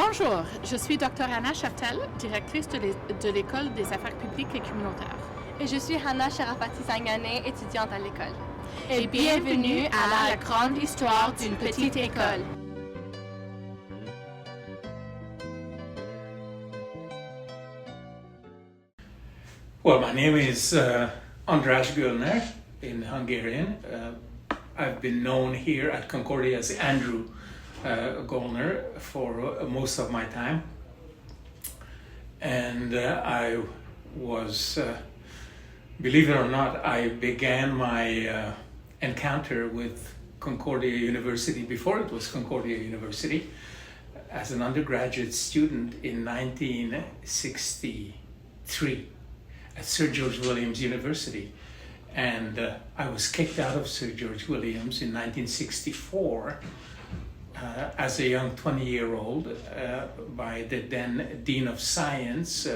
Bonjour, je suis Dr Anna Chaptal, directrice de l'École des affaires publiques et communautaires. Et je suis Hannah Sharafati-Sangane, étudiante à l'école. Et bienvenue à la Grande Histoire d'une Petite École. Well, my name is András Göllner in Hungarian. I've been known here at Concordia as Andrew Göllner for most of my time. And I was, believe it or not, I began my encounter with Concordia University before it was Concordia University as an undergraduate student in 1963 at Sir George Williams University. And I was kicked out of Sir George Williams in 1964 as a young 20-year-old by the then Dean of Science,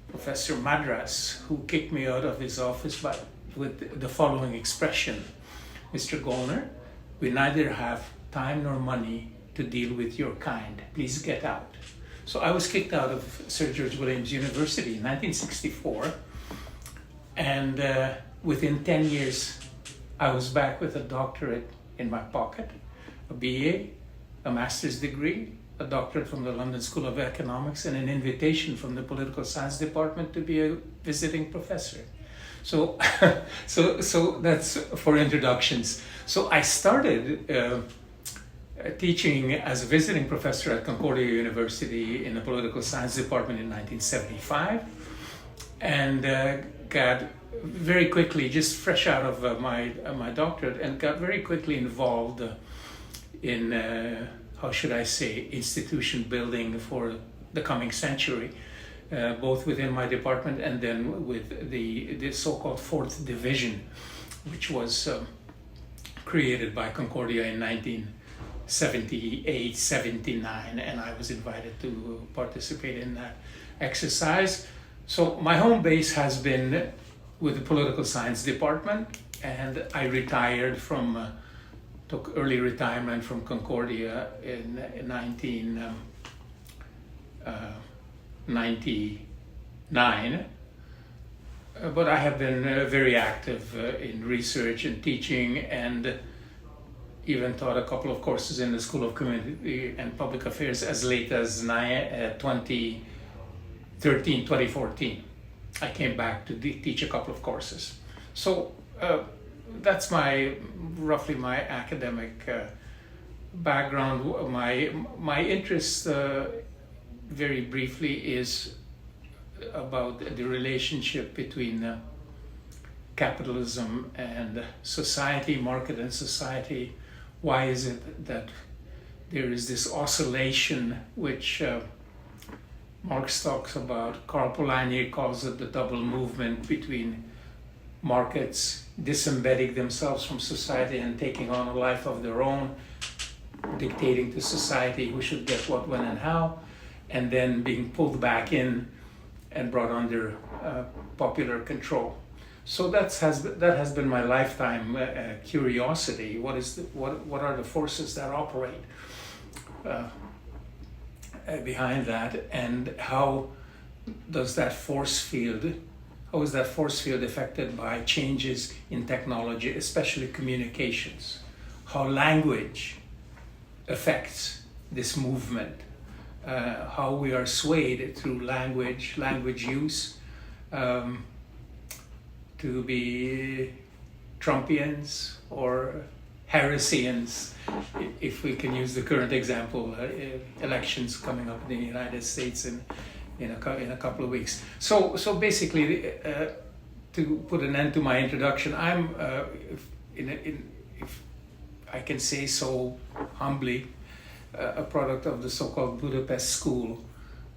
Professor Madras, who kicked me out of his office with the following expression: Mr. Göllner, we neither have time nor money to deal with your kind. Please get out. So I was kicked out of Sir George Williams University in 1964, and within 10 years, I was back with a doctorate in my pocket, a BA, a master's degree, a doctorate from the London School of Economics, and an invitation from the Political Science Department to be a visiting professor. So, so that's for introductions. So I started teaching as a visiting professor at Concordia University in the Political Science Department in 1975, and got very quickly, just fresh out of my doctorate, and got very quickly involved in, how should I say, institution building for the coming century, both within my department and then with the so-called Fourth Division, which was created by Concordia in 1978-79, and I was invited to participate in that exercise. So my home base has been with the Political Science Department, and I retired from, took early retirement from Concordia in 1999. But I have been very active in research and teaching, and even taught a couple of courses in the School of Community and Public Affairs as late as 2014. I came back to teach a couple of courses. So that's roughly my academic background. My interest, very briefly, is about the relationship between capitalism and society, market and society. Why is it that there is this oscillation which Marx talks about? Karl Polanyi calls it the double movement between markets disembedding themselves from society and taking on a life of their own, dictating to society who should get what, when, and how, and then being pulled back in and brought under popular control. So that has been my lifetime curiosity. What are the forces that operate behind that, and how is that force field affected by changes in technology, especially communications? How language affects this movement, how we are swayed through language use, to be Trumpians or Harrisians, if we can use the current example, elections coming up in the United States in a couple of weeks. So basically, to put an end to my introduction, I'm, if I can say so humbly, a product of the so-called Budapest School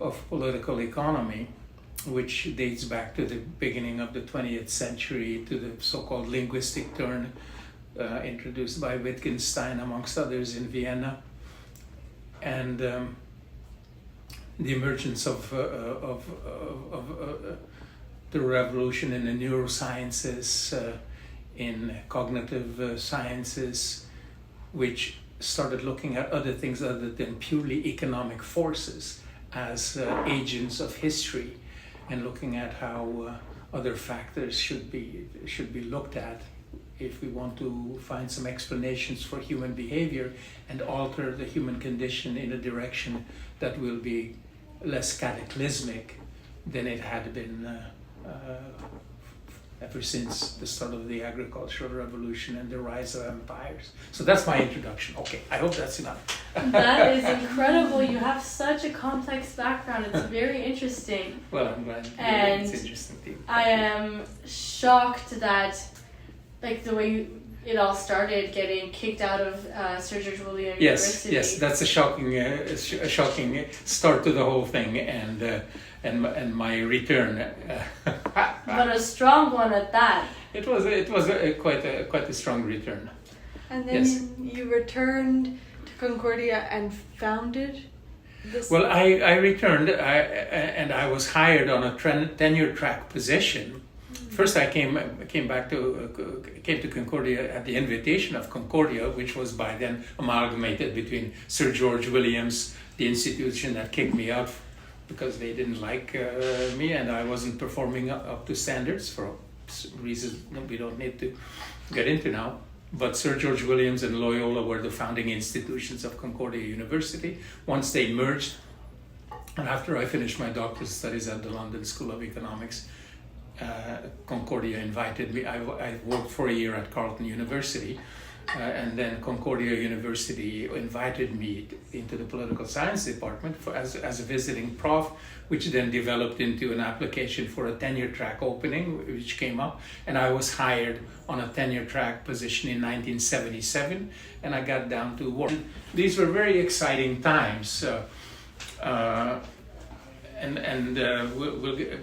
of Political Economy, which dates back to the beginning of the 20th century, to the so-called linguistic turn introduced by Wittgenstein, amongst others, in Vienna, and the emergence of the revolution in the neurosciences, in cognitive sciences, which started looking at other things other than purely economic forces as agents of history, and looking at how other factors should be looked at if we want to find some explanations for human behavior and alter the human condition in a direction that will be less cataclysmic than it had been ever since the start of the agricultural revolution and the rise of empires. So that's my introduction. Okay, I hope that's enough. That is incredible. You have such a complex background. It's very interesting. Well, I'm glad And it's interesting to you. I am shocked that, like, the way it all started, getting kicked out of Sir George William University. Yes, that's a shocking start to the whole thing, and my return. But a strong one at that. It was quite a strong return. And then Yes. you returned to Concordia and founded this. Well, I returned, and I was hired on a tenure track position. First, I came to Concordia at the invitation of Concordia, which was by then amalgamated between Sir George Williams, the institution that kicked me out because they didn't like me and I wasn't performing up to standards for reasons we don't need to get into now. But Sir George Williams and Loyola were the founding institutions of Concordia University. Once they merged, and after I finished my doctoral studies at the London School of Economics, Concordia invited me. I worked for a year at Carleton University, and then Concordia University invited me into the political science department as a visiting prof, which then developed into an application for a tenure track opening, which came up, and I was hired on a tenure track position in 1977, and I got down to work. These were very exciting times.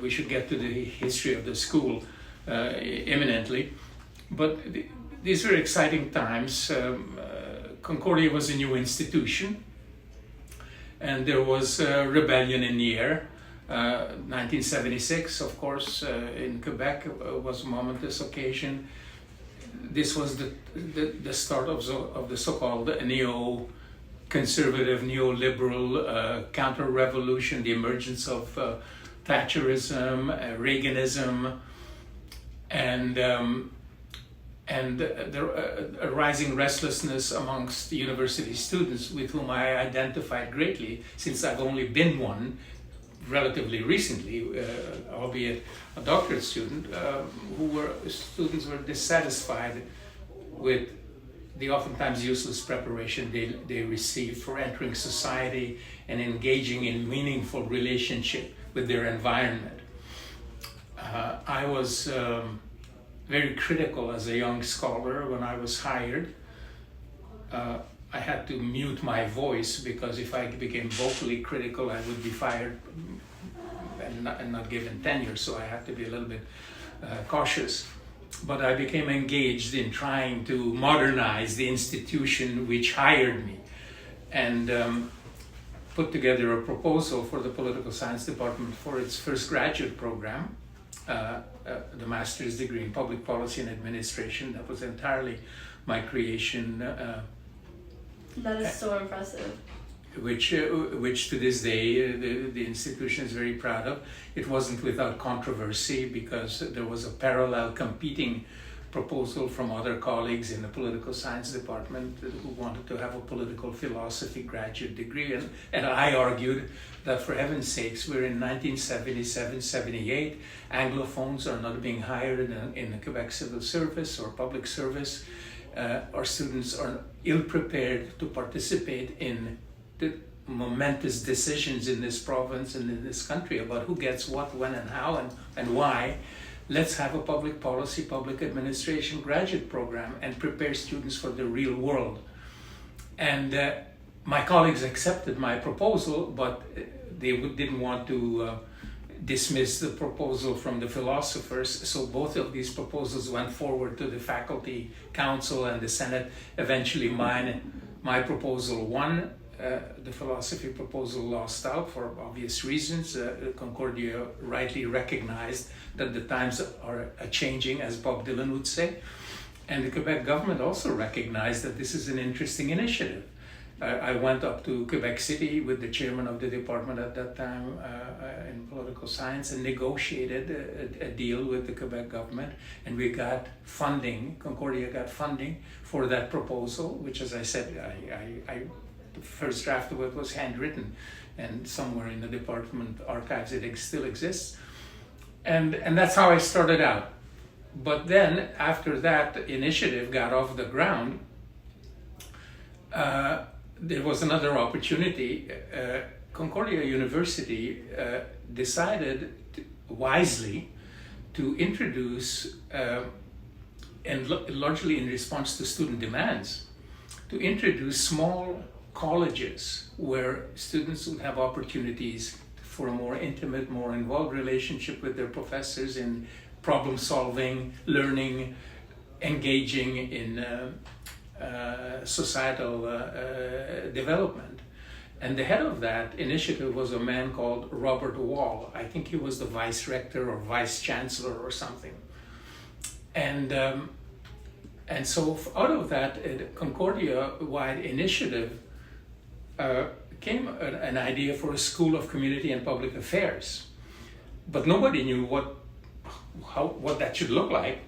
We should get to the history of the school imminently, but these were exciting times. Concordia was a new institution, and there was rebellion in the air. 1976, of course, in Quebec was a momentous occasion. This was the start of the so-called neo-conservative, neoliberal counter-revolution, the emergence of Thatcherism, Reaganism, and a rising restlessness amongst the university students, with whom I identified greatly, since I've only been one relatively recently, albeit a doctorate student, students were dissatisfied with the oftentimes useless preparation they received for entering society and engaging in meaningful relationship with their environment. I was very critical as a young scholar when I was hired. I had to mute my voice because if I became vocally critical, I would be fired and not given tenure, so I had to be a little bit cautious. But I became engaged in trying to modernize the institution which hired me, and put together a proposal for the political science department for its first graduate program, the master's degree in public policy and administration. That was entirely my creation. That is so impressive. Which to this day the institution is very proud of. It wasn't without controversy because there was a parallel competing proposal from other colleagues in the political science department who wanted to have a political philosophy graduate degree, and I argued that for heaven's sakes, we're in 1977-78, Anglophones are not being hired in the Quebec civil service or public service. Our students are ill-prepared to participate in the momentous decisions in this province and in this country about who gets what, when, and how, and why. Let's have a public policy, public administration graduate program and prepare students for the real world. And my colleagues accepted my proposal, but they didn't want to dismiss the proposal from the philosophers, so both of these proposals went forward to the faculty council and the Senate. Eventually my proposal won. The philosophy proposal lost out for obvious reasons. Concordia rightly recognized that the times are changing, as Bob Dylan would say, And the Quebec government also recognized that this is an interesting initiative. I went up to Quebec City with the chairman of the department at that time in political science and negotiated a deal with the Quebec government, and we got funding. Concordia got funding for that proposal, which, as I said, the first draft of it was handwritten, and somewhere in the department archives it still exists. And that's how I started out. But then, after that initiative got off the ground, there was another opportunity. Concordia University decided wisely to introduce, and largely in response to student demands, to introduce small colleges where students would have opportunities for a more intimate, more involved relationship with their professors in problem solving, learning, engaging in societal development. And the head of that initiative was a man called Robert Wall. I think he was the vice rector or vice chancellor or something. And so out of that Concordia-wide initiative came an idea for a school of community and public affairs. But nobody knew what that should look like.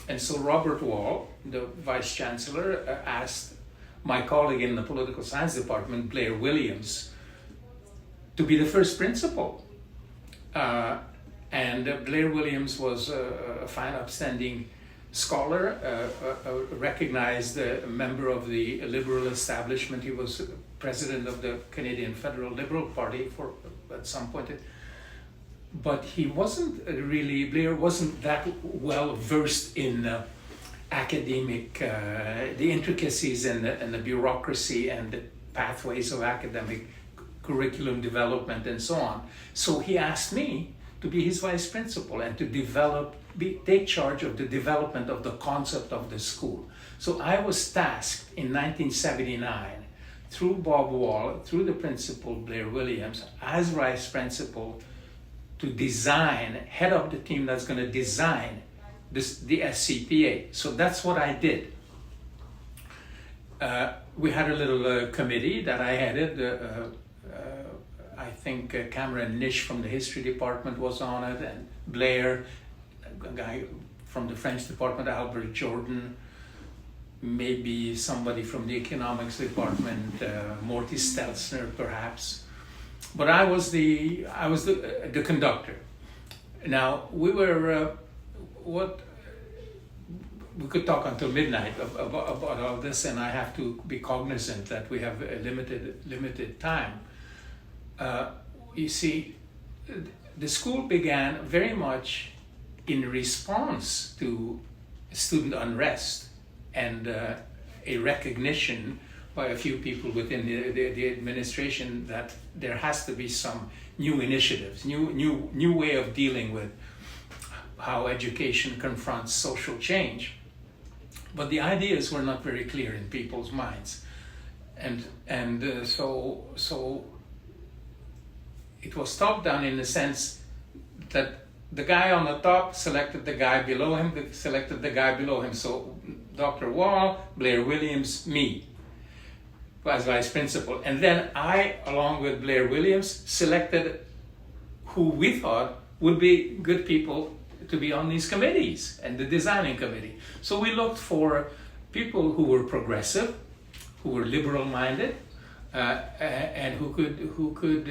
And so Robert Wall, the vice chancellor, asked my colleague in the political science department, Blair Williams, to be the first principal. And Blair Williams was a fine, upstanding scholar, a recognized member of the liberal establishment. He was president of the Canadian Federal Liberal Party at some point. But he wasn't really, Blair wasn't that well versed in academic, the intricacies and the bureaucracy and the pathways of academic curriculum development and so on. So he asked me to be his vice principal and to take charge of the development of the concept of the school. So I was tasked in 1979 through Bob Wall, through the principal Blair Williams, as vice principal, to head up the team that's going to design the SCPA. So that's what I did. We had a little committee that I headed. I think Cameron Nish from the history department was on it, and Blair, a guy from the French department, Albert Jordan, maybe somebody from the economics department, Morty Stelzner perhaps. But I was the conductor. Now we were we could talk until midnight about all this, and I have to be cognizant that we have a limited time. You see, the school began very much in response to student unrest and a recognition by a few people within the administration that there has to be some new initiatives, new way of dealing with how education confronts social change. But the ideas were not very clear in people's minds, and so it was top down in the sense that the guy on the top selected the guy below him, selected the guy below him. So Dr. Wall, Blair Williams, me as vice principal. And then I, along with Blair Williams, selected who we thought would be good people to be on these committees and the designing committee. So we looked for people who were progressive, who were liberal-minded, and who could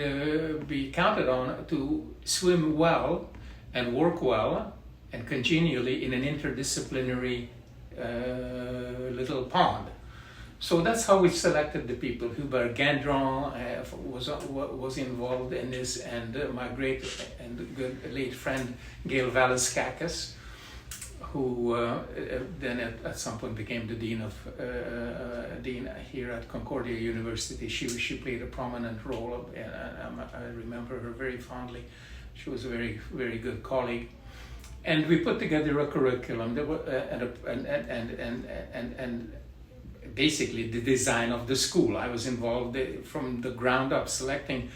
be counted on to swim well and work well and congenially in an interdisciplinary little pond. So that's how we selected the people. Hubert Gendron was involved in this, and my great and good late friend Gail Valaskakis, who then at some point became the dean here at Concordia University. She played a prominent role, and I remember her very fondly. She was a very, very good colleague. And we put together a curriculum. There were, and basically the design of the school. I was involved from the ground up, selecting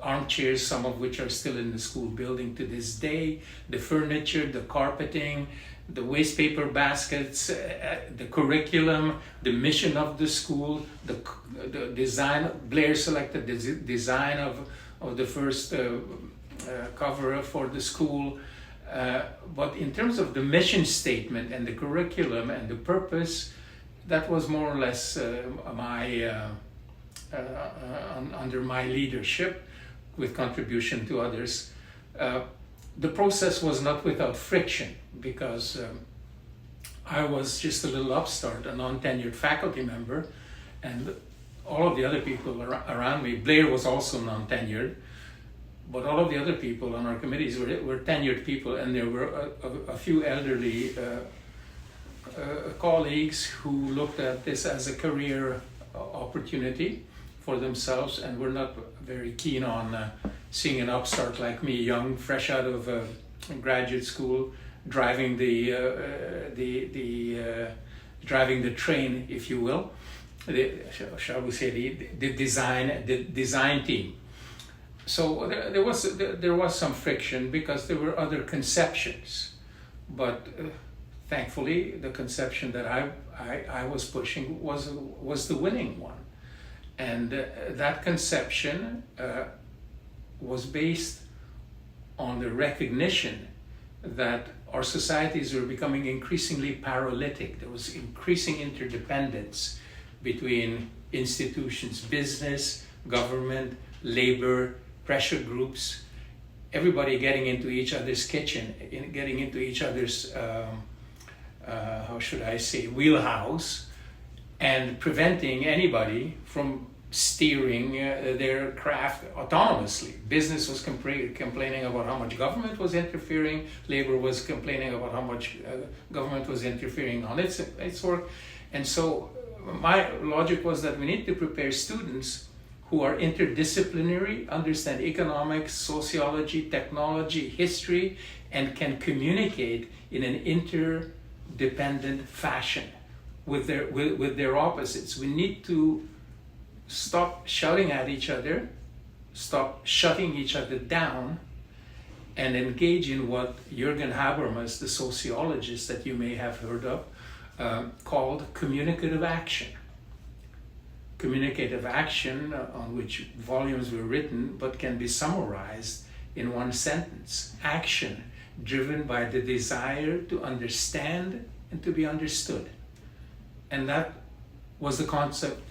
armchairs, some of which are still in the school building to this day, the furniture, the carpeting, the waste paper baskets, the curriculum, the mission of the school, the design. Blair selected the design of the first cover for the school. But in terms of the mission statement and the curriculum and the purpose, that was more or less under my leadership, with contribution to others. The process was not without friction, because I was just a little upstart, a non-tenured faculty member, and all of the other people around me, Blair was also non-tenured, but all of the other people on our committees were tenured people, and there were a few elderly colleagues who looked at this as a career opportunity for themselves, and were not very keen on seeing an upstart like me, young, fresh out of graduate school, driving the train, if you will, shall we say the design team. So there was some friction, because there were other conceptions, but thankfully the conception that I was pushing was the winning one, and that conception was based on the recognition that our societies were becoming increasingly paralytic. There was increasing interdependence between institutions, business, government, labor, pressure groups, everybody getting into each other's kitchen, getting into each other's, how should I say, wheelhouse, and preventing anybody from steering their craft autonomously. Business was complaining about how much government was interfering, labor was complaining about how much government was interfering on its work. And so my logic was that we need to prepare students who are interdisciplinary, understand economics, sociology, technology, history, and can communicate in an interdependent fashion with their opposites. We need to stop shouting at each other, stop shutting each other down, and engage in what Jürgen Habermas, the sociologist that you may have heard of, called communicative action. Communicative action, on which volumes were written, but can be summarized in one sentence. Action driven by the desire to understand and to be understood. And that was the concept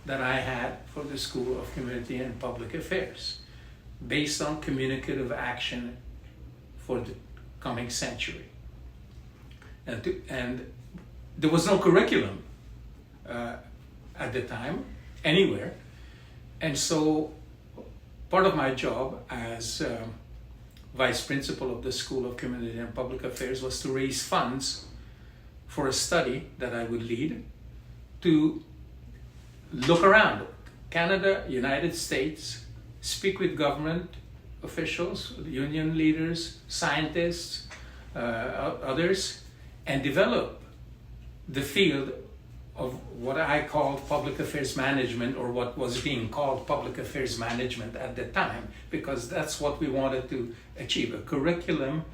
that I had for the School of Community and Public Affairs, based on communicative action for the coming century. And there was no curriculum at the time, anywhere. And so part of my job as vice principal of the School of Community and Public Affairs was to raise funds for a study that I would lead to look around Canada, United States, speak with government officials, union leaders, scientists, others, and develop the field of what I called public affairs management, or what was being called public affairs management at the time, because that's what we wanted to achieve, a curriculum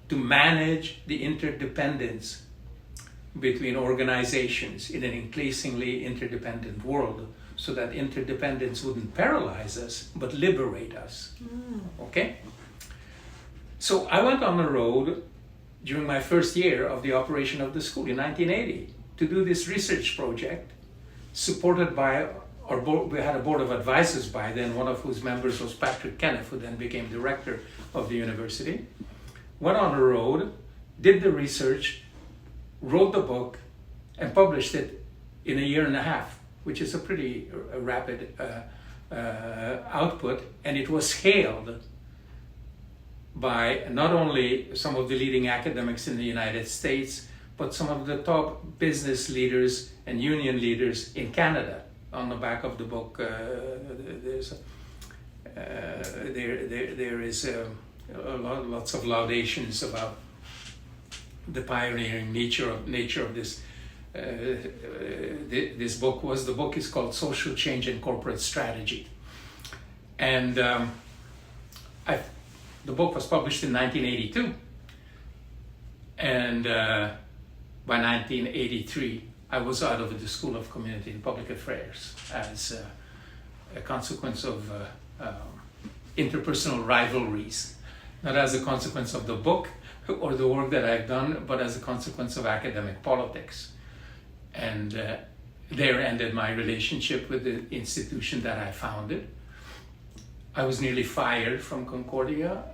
to manage the interdependence between organizations in an increasingly interdependent world, so that interdependence wouldn't paralyze us, but liberate us. Okay? So I went on the road during my first year of the operation of the school in 1980 to do this research project, supported by our board. We had a board of advisors by then, one of whose members was Patrick Kenneth, who then became director of the university. Went on the road, did the research, wrote the book, and published it in a year and a half, which is a pretty rapid output. And it was hailed by not only some of the leading academics in the United States, but some of the top business leaders and union leaders in Canada. On the back of the book, there is lots of laudations about the pioneering nature of this. This book the book is called Social Change and Corporate Strategy, and the book was published in 1982, and by 1983, I was out of the School of Community and Public Affairs as a consequence of interpersonal rivalries, not as a consequence of the book or the work that I've done, but as a consequence of academic politics. And there ended my relationship with the institution that I founded. I was nearly fired from Concordia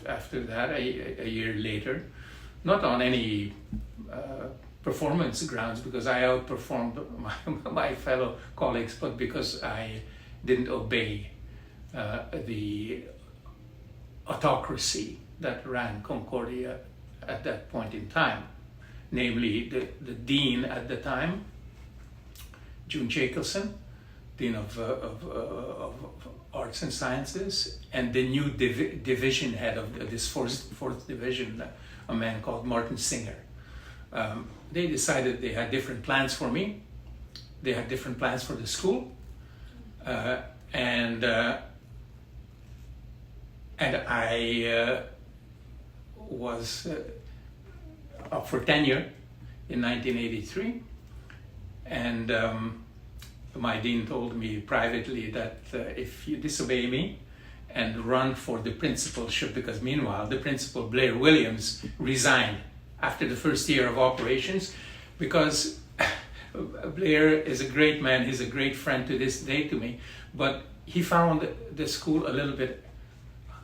after that, a year later, not on any performance grounds, because I outperformed my fellow colleagues, but because I didn't obey the autocracy that ran Concordia at that point in time, namely the dean at the time, June Jacobson, Dean of Arts and Sciences, and the new division head of this fourth division, a man called Martin Singer. They decided they had different plans for me. They had different plans for the school, and I was up for tenure in 1983, and my dean told me privately that if you disobey me and run for the principalship, because meanwhile the principal, Blair Williams, resigned after the first year of operations, because Blair is a great man, he's a great friend to this day to me, but he found the school a little bit,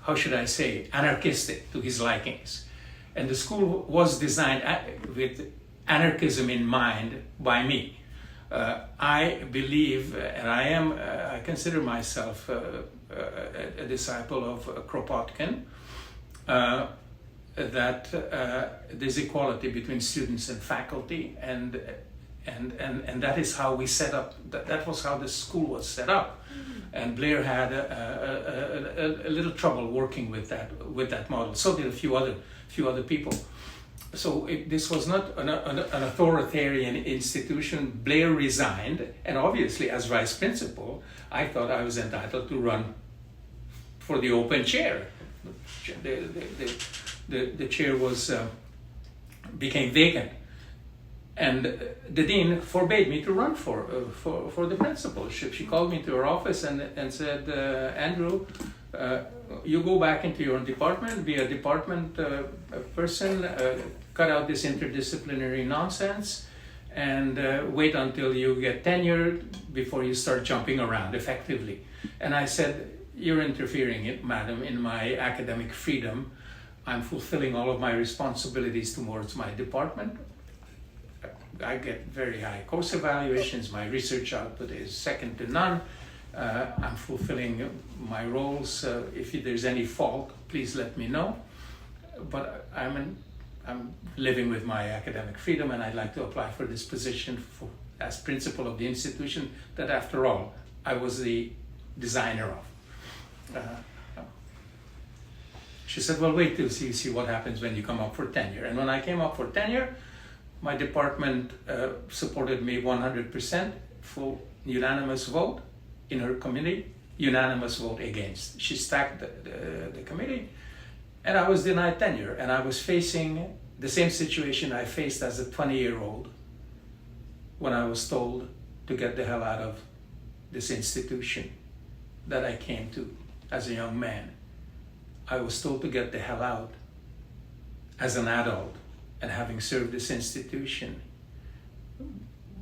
how should I say, anarchistic to his likings. And the school was designed with anarchism in mind by me. I believe, and I consider myself a disciple of Kropotkin, that there's equality between students and faculty, and that is how we set up. That was how the school was set up, and Blair had a little trouble working with that model. So did a few other people. So this was not an authoritarian institution. Blair resigned, and obviously as vice principal, I thought I was entitled to run for the open chair. The chair became vacant, and the dean forbade me to run for the principalship. She called me to her office and said, Andrew, you go back into your department, be a department person, cut out this interdisciplinary nonsense, and wait until you get tenure before you start jumping around effectively. And I said, you're interfering, madam, in my academic freedom. I'm fulfilling all of my responsibilities towards my department. I get very high course evaluations. My research output is second to none. I'm fulfilling my roles. If there's any fault, please let me know. But I'm living with my academic freedom, and I'd like to apply for this position as principal of the institution that, after all, I was the designer of. She said, well, wait till you see what happens when you come up for tenure. And when I came up for tenure, my department supported me 100%, full unanimous vote in her committee, unanimous vote against. She stacked the committee, and I was denied tenure. And I was facing the same situation I faced as a 20-year-old when I was told to get the hell out of this institution that I came to as a young man. I was told to get the hell out as an adult, and having served this institution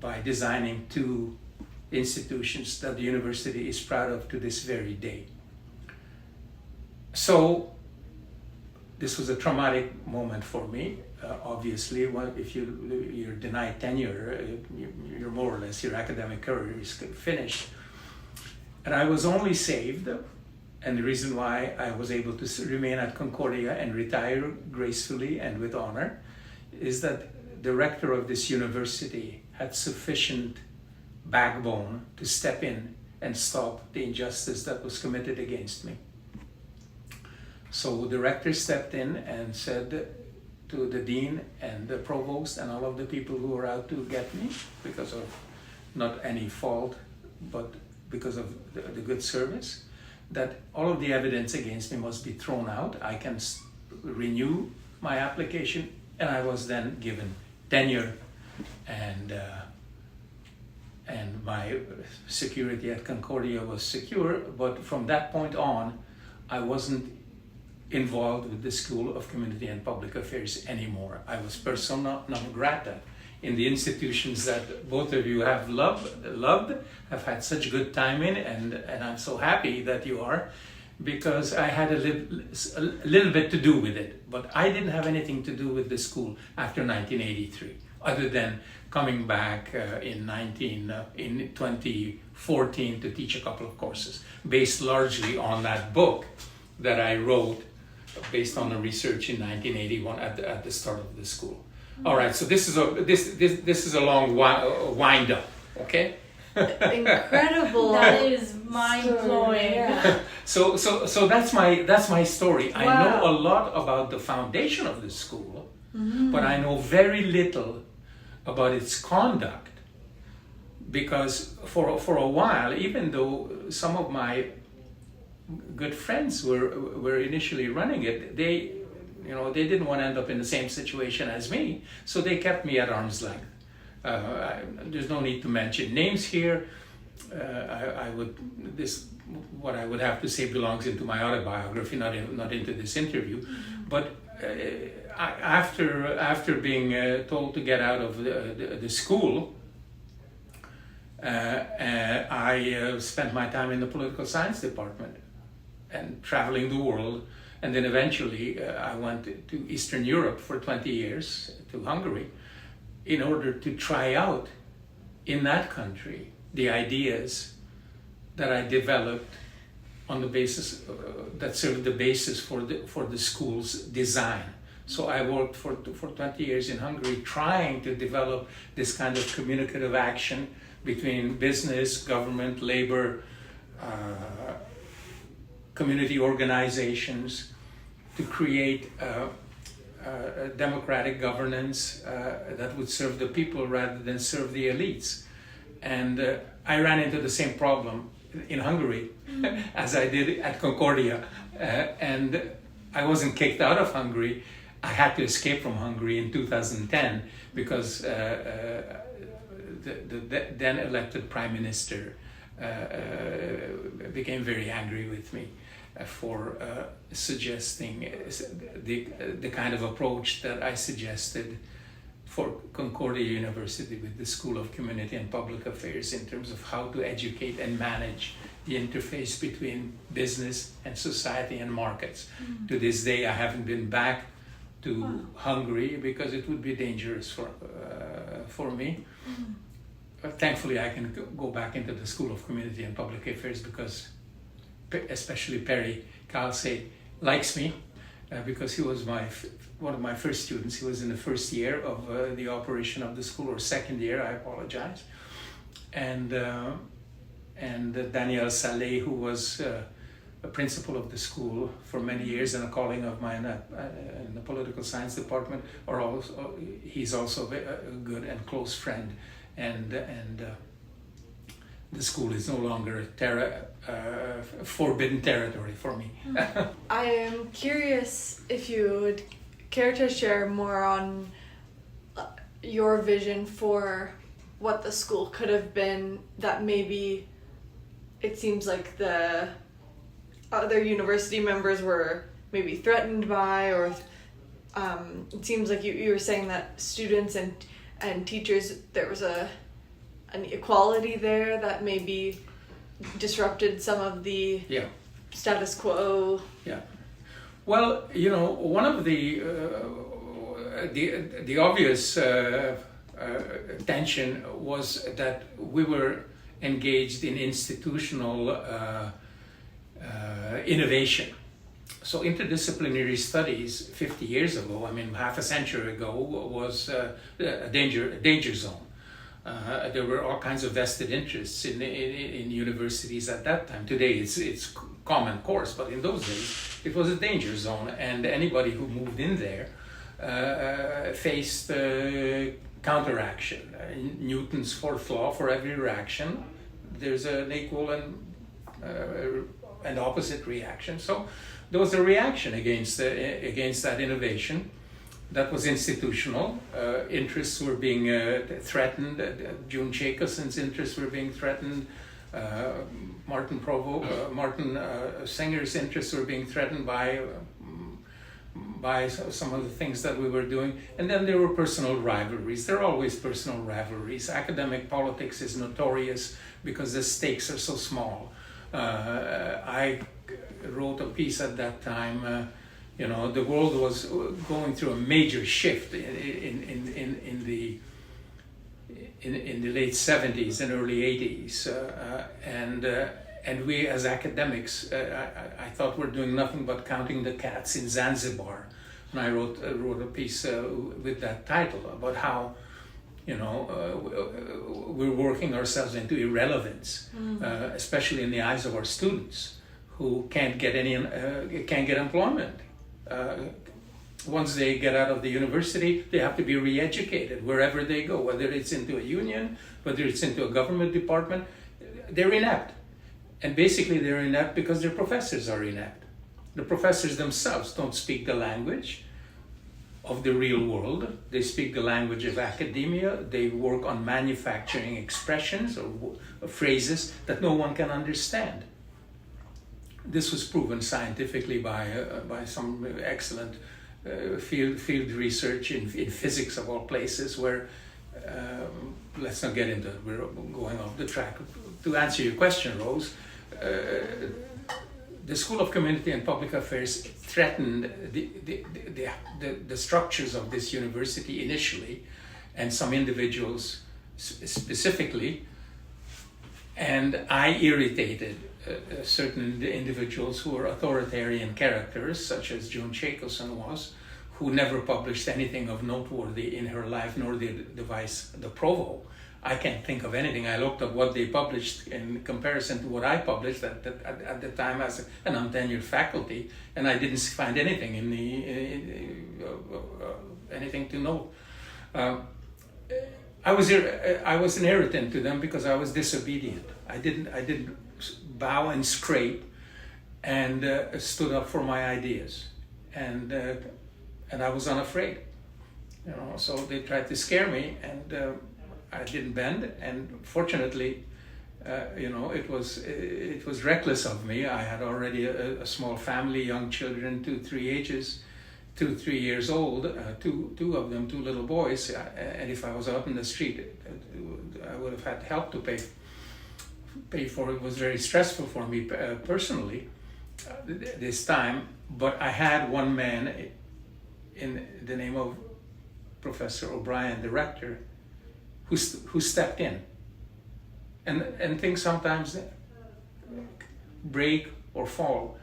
by designing two institutions that the university is proud of to this very day. So this was a traumatic moment for me. Obviously, if you're denied tenure, you're more or less, your academic career is finished. And I was only saved, and the reason why I was able to remain at Concordia and retire gracefully and with honor is that the rector of this university had sufficient backbone to step in and stop the injustice that was committed against me. So the rector stepped in and said to the dean and the provost and all of the people who were out to get me because of not any fault, but because of the good service, that all of the evidence against me must be thrown out. I can renew my application, and I was then given tenure, and my security at Concordia was secure. But from that point on, I wasn't involved with the School of Community and Public Affairs anymore. I was persona non grata in the institutions that both of you have loved, have had such good time in, and I'm so happy that you are, because I had a little bit to do with it, but I didn't have anything to do with the school after 1983, other than coming back in 2014 to teach a couple of courses, based largely on that book that I wrote, based on the research in 1981 at the start of the school. All right, so this is a long wind up, okay? Incredible. That is mind-blowing. Yeah. So that's my story. Wow. I know a lot about the foundation of the school, but I know very little about its conduct, because for a while, even though some of my good friends were initially running it, they didn't want to end up in the same situation as me, so they kept me at arm's length. There's no need to mention names here. What I would have to say belongs into my autobiography, not into this interview. But after being told to get out of the school, I spent my time in the political science department and traveling the world. And then eventually I went to Eastern Europe for 20 years, to Hungary, in order to try out in that country the ideas that I developed on the basis that served the basis for the school's design. So I worked for 20 years in Hungary trying to develop this kind of communicative action between business, government, labor, community organizations, to create a democratic governance that would serve the people rather than serve the elites. And I ran into the same problem in Hungary as I did at Concordia. And I wasn't kicked out of Hungary. I had to escape from Hungary in 2010 because the then elected prime minister became very angry with me for suggesting the kind of approach that I suggested for Concordia University with the School of Community and Public Affairs in terms of how to educate and manage the interface between business and society and markets. To this day, I haven't been back to Hungary because it would be dangerous for me. Thankfully, I can go back into the School of Community and Public Affairs because especially Perry Kalsey likes me because he was one of my first students. He was in the first year of the operation of the school, or second year, I apologize. And Danielle Saleh, who was a principal of the school for many years and a colleague of mine in the political science department, he's also a good and close friend. And the school is no longer forbidden territory for me. I am curious if you would care to share more on your vision for what the school could have been that maybe it seems like the other university members were maybe threatened by, or it seems like you were saying that students and teachers, there was an equality there that maybe disrupted some of the status quo. Yeah. Well, one of the obvious tension was that we were engaged in institutional innovation. So interdisciplinary studies 50 years ago, half a century ago, was a danger zone. There were all kinds of vested interests in universities at that time. Today it's common course, but in those days it was a danger zone, and anybody who moved in there faced counteraction. Newton's fourth law: for every reaction there's an equal and and opposite reaction. So there was a reaction against that innovation that was institutional. Interests were being threatened. June Jacobson's interests were being threatened. Martin Singer's interests were being threatened by some of the things that we were doing. And then there were personal rivalries. There are always personal rivalries. Academic politics is notorious because the stakes are so small. I wrote a piece at that time. The world was going through a major shift in the late 70s and early 80s, and we as academics, I thought we're doing nothing but counting the cats in Zanzibar, and I wrote a piece with that title about how we're working ourselves into irrelevance, especially in the eyes of our students who can't get employment. Once they get out of the university, they have to be re-educated wherever they go, whether it's into a union, whether it's into a government department. They're inept. And basically they're inept because their professors are inept. The professors themselves don't speak the language of the real world. They speak the language of academia. They work on manufacturing expressions or phrases that no one can understand. This was proven scientifically by some excellent field research in physics of all places, where let's not get into it, we're going off the track. To answer your question, Rose, the School of Community and Public Affairs threatened the structures of this university initially, and some individuals specifically, and I irritated certain individuals who were authoritarian characters, such as June Jacobson was, who never published anything of noteworthy in her life, nor did the provo. I can't think of anything. I looked at what they published in comparison to what I published at the time as an untenured faculty, and I didn't find anything anything to note. I was an irritant to them because I was disobedient. I didn't bow and scrape, and stood up for my ideas, and I was unafraid. So they tried to scare me, and I didn't bend. And fortunately, it was reckless of me. I had already a small family, young children, 2-3 years old, two of them, 2 little boys, and if I was out in the street, I would have had help to pay for. It was very stressful for me personally this time, but I had one man in the name of Professor O'Brien, the rector, who stepped in, and things sometimes break or fall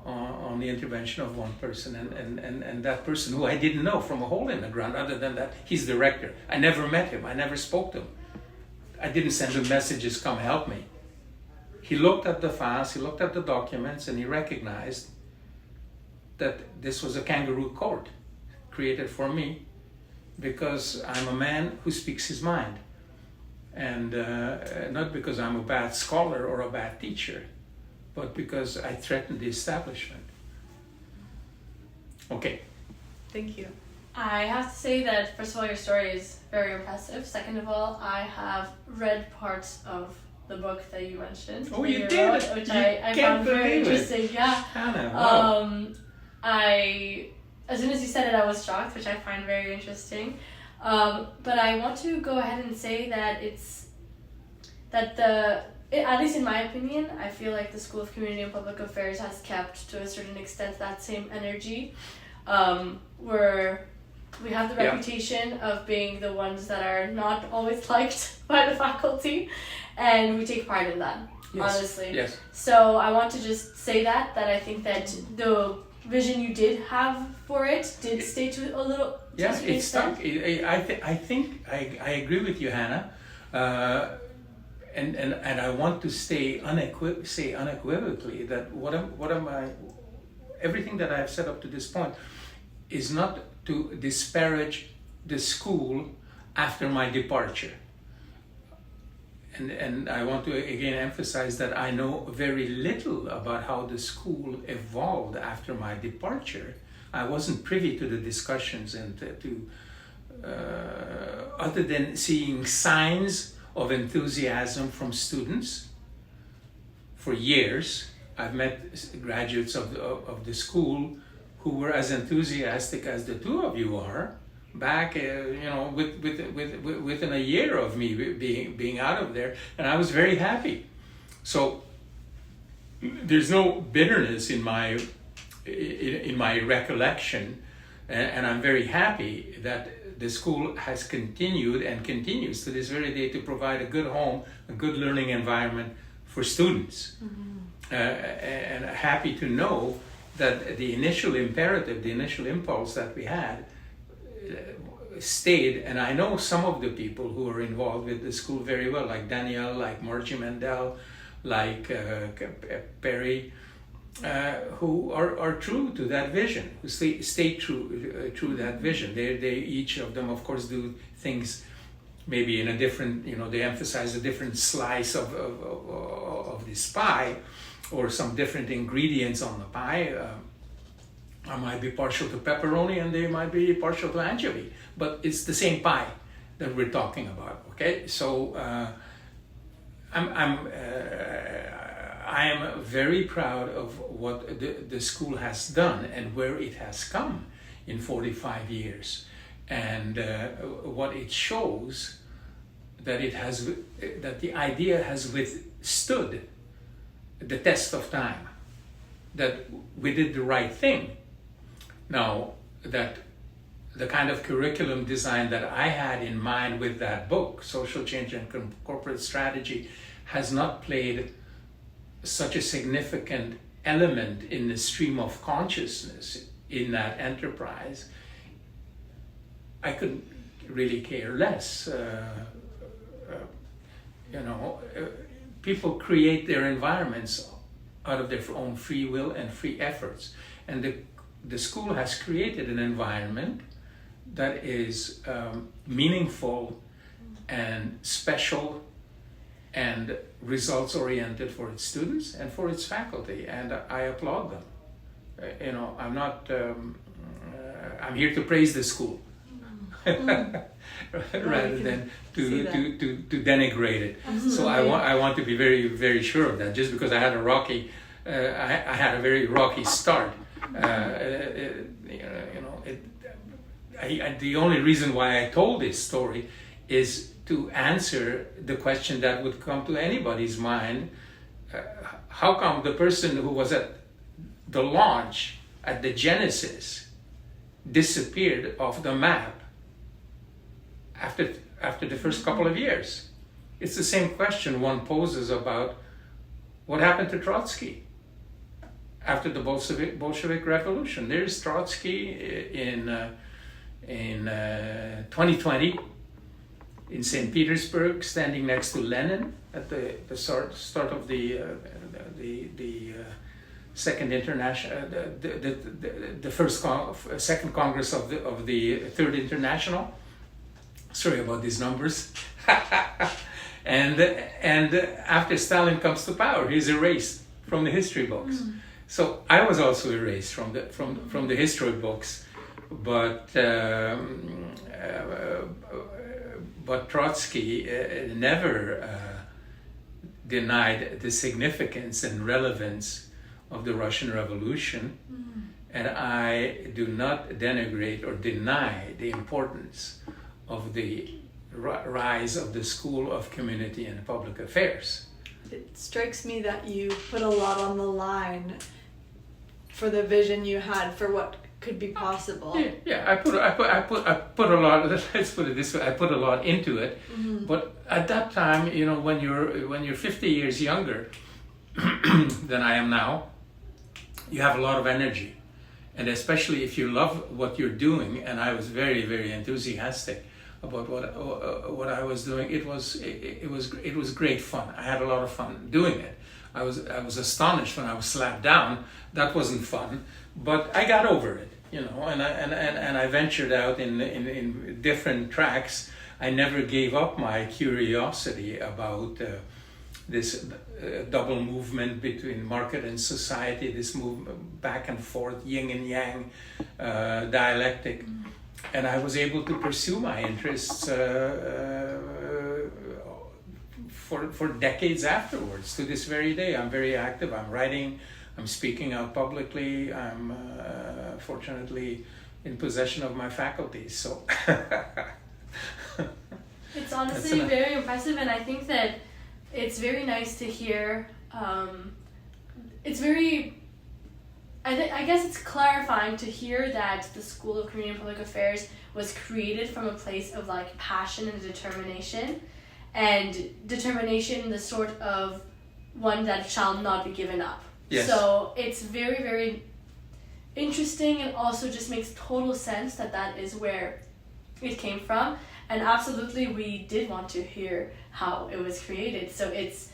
on the intervention of one person, and that person, who I didn't know from a hole in the ground, other than that he's the rector. I never met him, I never spoke to him. I didn't send him messages, come help me. He looked at the files, he looked at the documents, and he recognized that this was a kangaroo court created for me because I'm a man who speaks his mind, and not because I'm a bad scholar or a bad teacher, but because I threatened the establishment. Okay. Thank you. I have to say that, first of all, your story is very impressive. Second of all, I have read parts of the book that you mentioned. Oh, you did? wrote, which I found very interesting. Yeah. Hannah, wow. As soon as you said it, I was shocked, which I find very interesting. But I want to go ahead and say that at least in my opinion, I feel like the School of Community and Public Affairs has kept, to a certain extent, that same energy, where we have the reputation of being the ones that are not always liked by the faculty, and we take pride in that, honestly. Yes. So I want to just say that I think that the vision you did have for it did stay to a little. Yeah, it stuck. I think I agree with you, Hannah. And I want to say unequivocally that everything that I have said up to this point is not to disparage the school after my departure. and I want to again emphasize that I know very little about how the school evolved after my departure. I wasn't privy to the discussions and other than seeing signs of enthusiasm from students. For years, I've met graduates of the school who were as enthusiastic as the two of you are back, within a year of me being out of there, and I was very happy. So there's no bitterness in my recollection, and I'm very happy that the school has continued and continues to this very day to provide a good home, a good learning environment for students. And happy to know that the initial imperative, the initial impulse that we had stayed. And I know some of the people who are involved with the school very well, like Danielle, like Margie Mandel, like Perry, who are true to that vision, who stay true to that vision. They each of them, of course, do things maybe in a different, they emphasize a different slice of this pie, or some different ingredients on the pie. I might be partial to pepperoni and they might be partial to anchovy, but it's the same pie that we're talking about, okay? So I am very proud of what the school has done and where it has come in 45 years. And what it shows that that the idea has withstood the test of time, that we did the right thing. Now, that the kind of curriculum design that I had in mind with that book, Social Change and Corporate Strategy, has not played such a significant element in the stream of consciousness in that enterprise, I could really care less. People create their environments out of their own free will and free efforts. And the school has created an environment that is meaningful and special and results-oriented for its students and for its faculty, and I applaud them. I'm not, I'm here to praise the school rather than to denigrate it. So I want to be very, very sure of that. Just because I had a rocky, I had a very rocky start. The only reason why I told this story is to answer the question that would come to anybody's mind. How come the person who was at the launch, at the genesis, disappeared off the map after the first couple of years? It's the same question one poses about what happened to Trotsky after the Bolshevik Revolution. There's Trotsky in 2020 in St. Petersburg, standing next to Lenin at the start of the Second International, the Second Congress of the Third International. Sorry about these numbers. and after Stalin comes to power, he's erased from the history books. So I was also erased from the history books, but Trotsky never denied the significance and relevance of the Russian Revolution, and I do not denigrate or deny the importance of the rise of the School of Community and Public Affairs. It strikes me that you put a lot on the line for the vision you had for what could be possible. Yeah. I put a lot. Let's put it this way. I put a lot into it, but at that time, when you're 50 years younger than I am now, you have a lot of energy, and especially if you love what you're doing. And I was very, very enthusiastic about what I was doing. It was great fun. I had a lot of fun doing it. I was astonished when I was slapped down. That wasn't fun, but I got over it, and I ventured out in different tracks I never gave up my curiosity about this double movement between market and society, this movement back and forth, yin and yang dialectic. And I was able to pursue my interests for decades afterwards. To this very day, I'm very active. I'm writing, I'm speaking out publicly. I'm fortunately in possession of my faculties. So it's honestly very impressive, and I think that it's very nice to hear. It's very, I guess it's clarifying to hear that the School of Community and Public Affairs was created from a place of like passion and determination, the sort of one that shall not be given up. Yes. So it's very, very interesting, and also just makes total sense that is where it came from. And absolutely, we did want to hear how it was created. So it's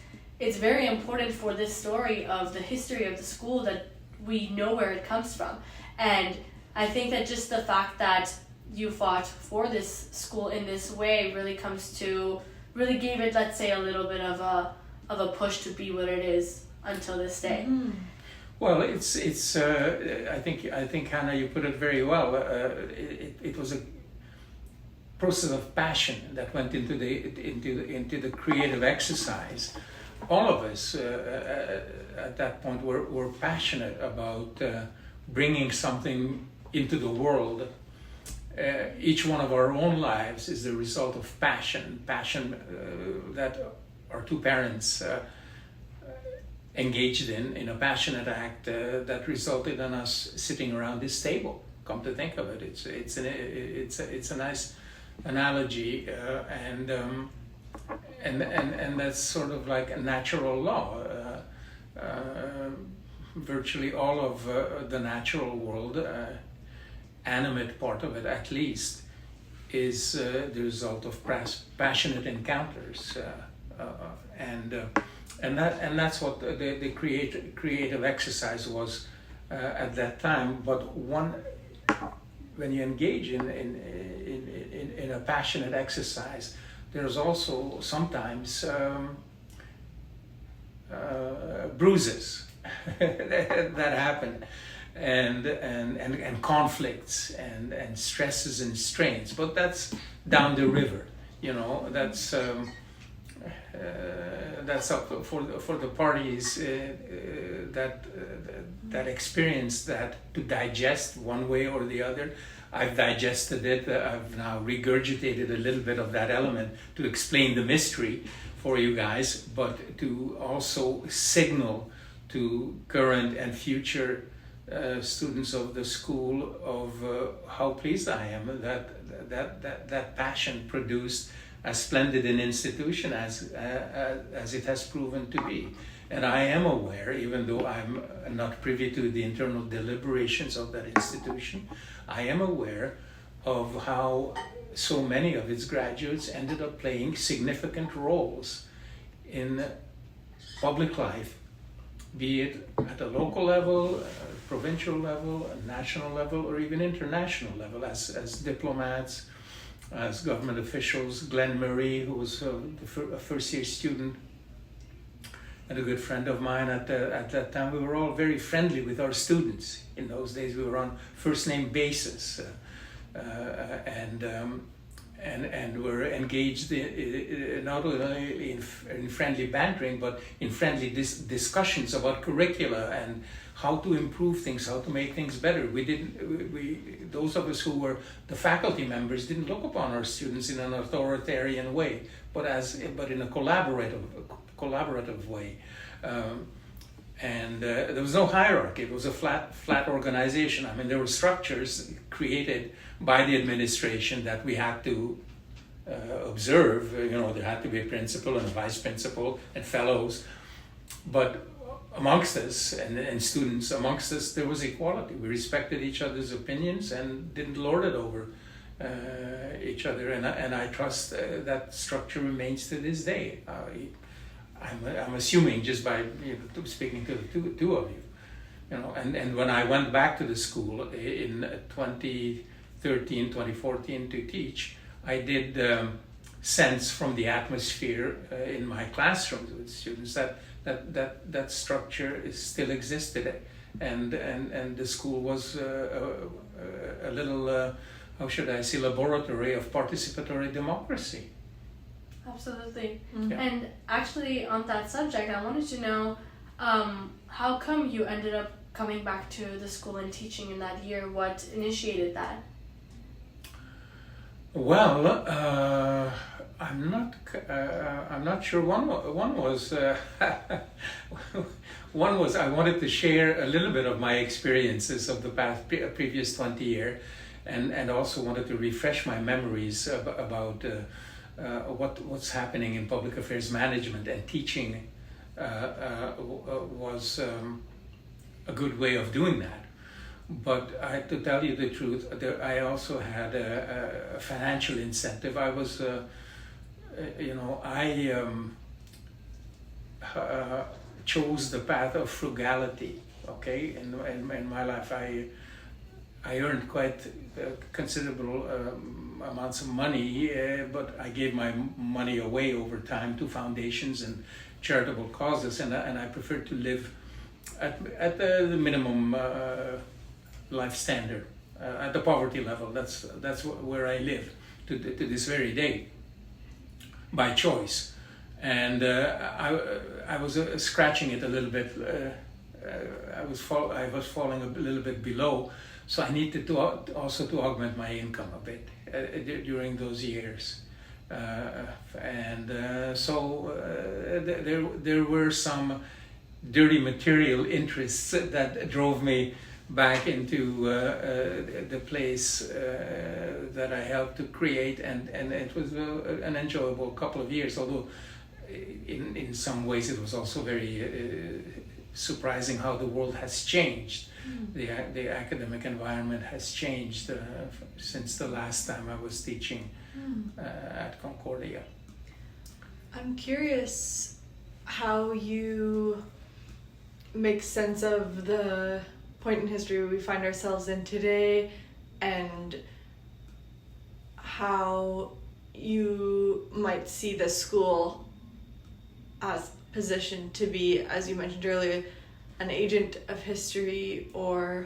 very important for this story of the history of the school that we know where it comes from. And I think that just the fact that you fought for this school in this way really gave it, let's say, a little bit of a push to be what it is until this day. Mm-hmm. Well, it's. I think Hannah, you put it very well. It was a process of passion that went into the creative exercise. All of us at that point were passionate about bringing something into the world. Each one of our own lives is the result of passion that our two parents engaged in a passionate act that resulted in us sitting around this table. Come to think of it, it's a nice analogy, and that's sort of like a natural law. Virtually all of the natural world, animate part of it at least, is the result of passionate encounters, and that's what the creative exercise was at that time. But when you engage in a passionate exercise, there's also sometimes bruises that happen, and conflicts and stresses and strains. But that's down the river, that's up for the parties that experience that to digest one way or the other. I've digested it. I've now regurgitated a little bit of that element to explain the mystery for you guys, but to also signal to current and future students of the school of how pleased I am that passion produced as splendid an institution as it has proven to be. And I am aware, even though I'm not privy to the internal deliberations of that institution, I am aware of how so many of its graduates ended up playing significant roles in public life, be it at a local level, provincial level, a national level, or even international level, as diplomats, as government officials. Glenn Murray, who was a first-year student and a good friend of mine at that time, we were all very friendly with our students. In those days, we were on first-name basis, and were engaged not only in friendly bantering, but in friendly discussions about curricula and how to improve things, how to make things better. Those of us who were the faculty members didn't look upon our students in an authoritarian way, but in a collaborative way. And there was no hierarchy. It was a flat organization. I mean, there were structures created by the administration that we had to observe. There had to be a principal and a vice principal and fellows. But amongst us and students amongst us, there was equality. We respected each other's opinions and didn't lord it over each other. And I trust that structure remains to this day. I'm assuming just by speaking to the two of you, and when I went back to the school in 2013, 2014 to teach, I did sense from the atmosphere in my classrooms with students that structure is still existed, and the school was a little how should I say, laboratory of participatory democracy. Absolutely. Yeah. And actually, on that subject, I wanted to know how come you ended up coming back to the school and teaching in that year? What initiated that? Well, I'm not sure. One was one was I wanted to share a little bit of my experiences of the previous 20 years, and also wanted to refresh my memories about what's happening in public affairs management, and teaching was a good way of doing that. But to tell you the truth, I also had a financial incentive. I was, chose the path of frugality. Okay, in my life, I earned quite considerable amounts of money, but I gave my money away over time to foundations and charitable causes, and I preferred to live at the minimum life standard, at the poverty level. That's where I live to this very day, by choice. And I was scratching it a little bit. I was falling a little bit below, so I needed to also to augment my income a bit during those years. So there were some dirty material interests that drove me back into the place that I helped to create, and it was an enjoyable couple of years, although in some ways it was also very surprising how the world has changed. The academic environment has changed since the last time I was teaching at Concordia. I'm curious how you make sense of the point in history we find ourselves in today, and how you might see the school as positioned to be, as you mentioned earlier, an agent of history, or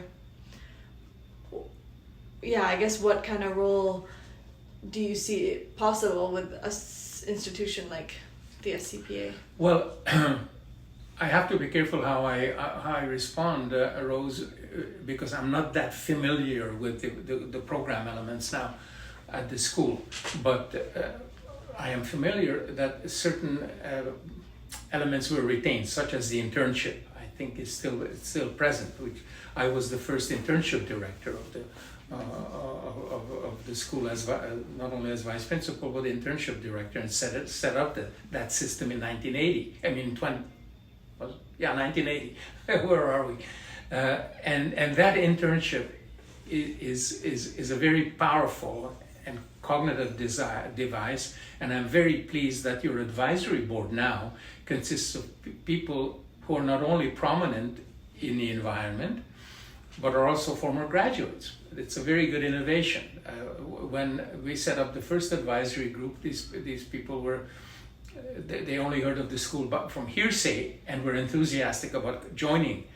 I guess what kind of role do you see possible with an institution like the SCPA? Well, I have to be careful how I respond, Rose, because I'm not that familiar with the program elements now at the school, but I am familiar that certain elements were retained, such as the internship. I think it's still present. Which I was the first internship director of the school, as not only as vice principal but internship director, and set up that system in 1980. I mean 1980. Where are we? And that internship is a very powerful and cognitive device, and I'm very pleased that your advisory board now consists of people who are not only prominent in the environment, but are also former graduates. It's a very good innovation. When we set up the first advisory group, these people were, they only heard of the school from hearsay, and were enthusiastic about joining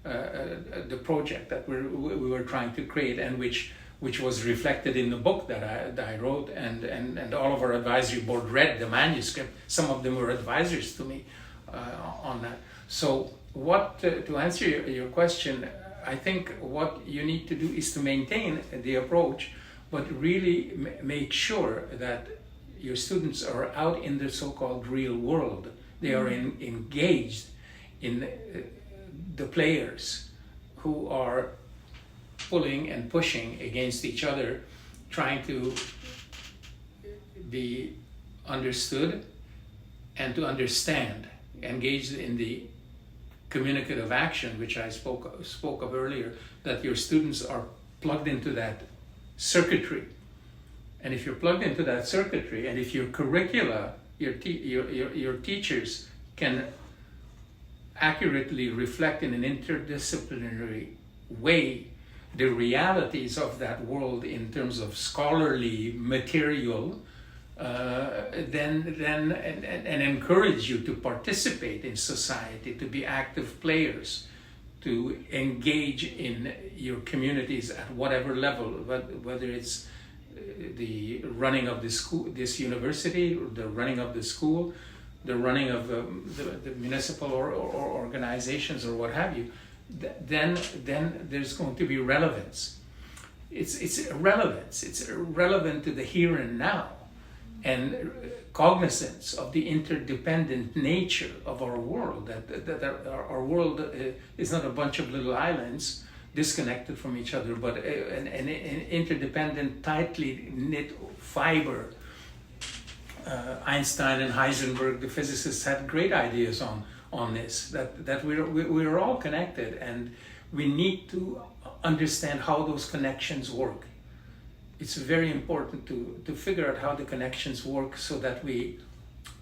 the project that we were trying to create, and which was reflected in the book that I wrote, and all of our advisory board read the manuscript. Some of them were advisors to me on that. So to answer your question, I think what you need to do is to maintain the approach, but really make sure that your students are out in the so-called real world. They are engaged in the players who are pulling and pushing against each other, trying to be understood and to understand, engaged in the communicative action, which I spoke of earlier, that your students are plugged into that circuitry. And if you're plugged into that circuitry, and if your curricula, your teachers can accurately reflect in an interdisciplinary way the realities of that world in terms of scholarly material and encourage you to participate in society, to be active players, to engage in your communities at whatever level, whether it's the running of the school, this university, or the running of the school, the running of the municipal or organizations or what have you, then there's going to be relevance. It's relevance. It's relevant to the here and now, and cognizance of the interdependent nature of our world. That our world is not a bunch of little islands disconnected from each other, but an interdependent, tightly knit fiber. Einstein and Heisenberg, the physicists, had great ideas on this, that we're all connected, and we need to understand how those connections work. It's very important to figure out how the connections work so that we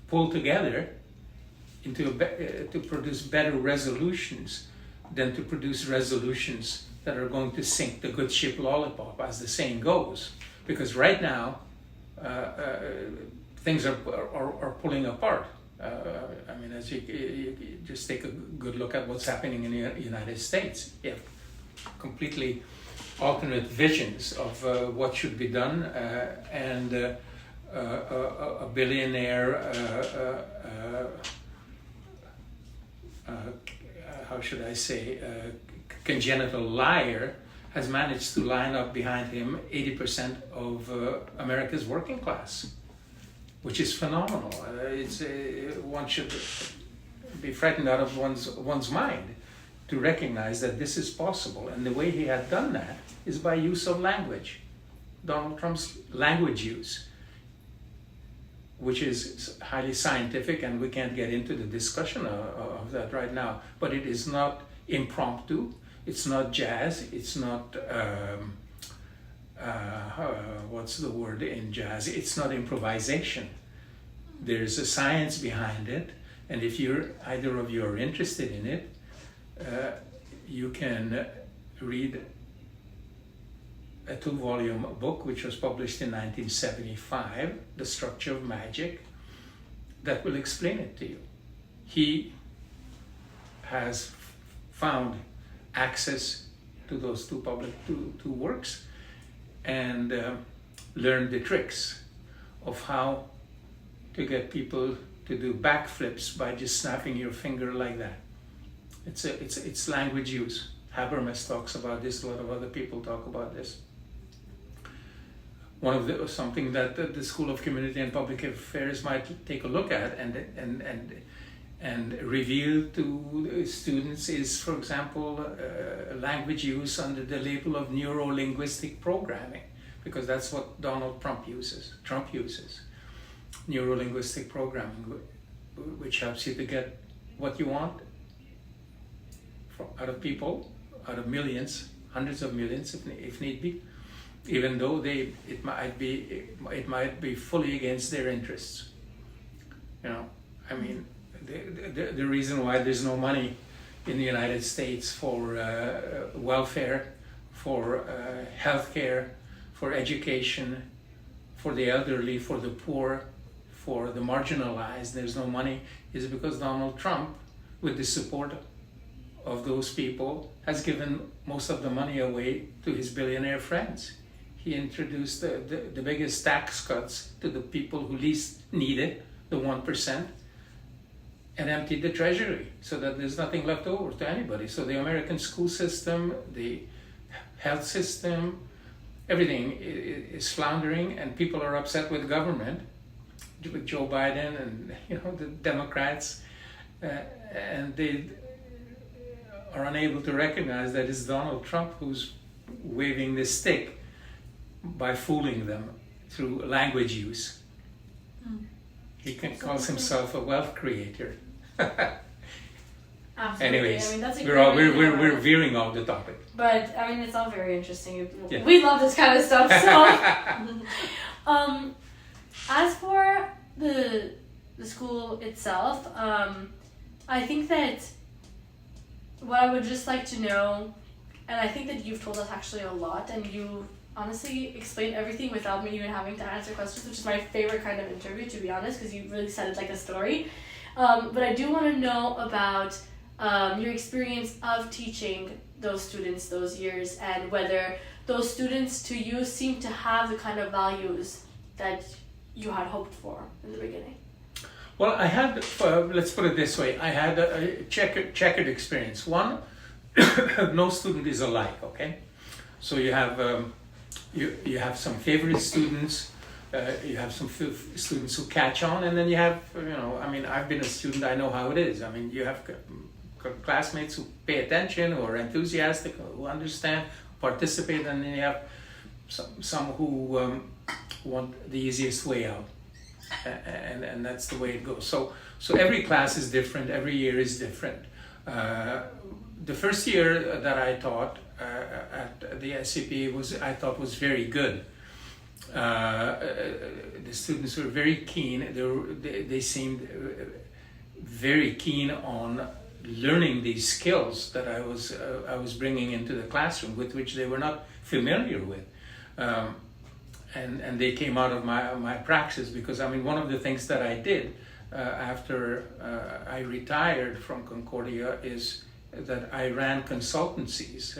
pull together to produce better resolutions than to produce resolutions that are going to sink the good ship lollipop, as the saying goes. Because right now, things are pulling apart. I mean, as you just take a good look at what's happening in the United States. You have completely alternate visions of what should be done, and a billionaire, how should I say, congenital liar has managed to line up behind him 80% of America's working class, which is phenomenal. One should be frightened out of one's mind to recognize that this is possible. And the way he had done that is by use of language. Donald Trump's language use, which is highly scientific, and we can't get into the discussion of that right now, but it is not impromptu, it's not jazz, it's not, what's the word in jazz? It's not improvisation. There's a science behind it, and if either of you are interested in it, you can read a 2-volume book which was published in 1975, The Structure of Magic, that will explain it to you. He has found access to those two works and learned the tricks of how to get people to do backflips by just snapping your finger like that. It's language use. Habermas talks about this. A lot of other people talk about this. Something that the School of Community and Public Affairs might take a look at and reveal to students is, for example, language use under the label of neuro-linguistic programming, because that's what Donald Trump uses. Neuro-linguistic programming, which helps you to get what you want out of people, out of millions, hundreds of millions, if need be, even though it might be fully against their interests. I mean, the reason why there's no money in the United States for welfare, for healthcare, for education, for the elderly, for the poor, for the marginalized, there's no money, is because Donald Trump, with the support of those people, has given most of the money away to his billionaire friends. He introduced the biggest tax cuts to the people who least need it, the 1%, and emptied the treasury so that there's nothing left over to anybody. So the American school system, the health system, everything is floundering, and people are upset with government, with Joe Biden and the Democrats, and they are unable to recognize that it's Donald Trump who's waving this stick by fooling them through language use. He calls himself a wealth creator. Absolutely. Anyways, I mean, that's we're veering off the topic. But I mean, it's all very interesting. Yeah. We love this kind of stuff. So, as for the school itself, I think that what I would just like to know, and I think that you've told us actually a lot, and you honestly explained everything without me even having to answer questions, which is my favorite kind of interview, to be honest, because you really said it like a story. But I do want to know about your experience of teaching those students those years, and whether those students to you seem to have the kind of values that you had hoped for in the beginning. Well, I had, let's put it this way, I had a checkered experience. One, no student is alike, okay? So you have you have some favorite students, you have some students who catch on, and then you have, I mean, I've been a student, I know how it is. I mean, you have classmates who pay attention, who are enthusiastic, who understand, participate, and then you have some who want the easiest way out. And that's the way it goes. So every class is different, every year is different. The first year that I taught at the SCPA I thought was very good. The students were very keen. They seemed very keen on learning these skills that I was bringing into the classroom, with which they were not familiar with. And they came out of my praxis, because I mean, one of the things that I did after I retired from Concordia is that I ran consultancies,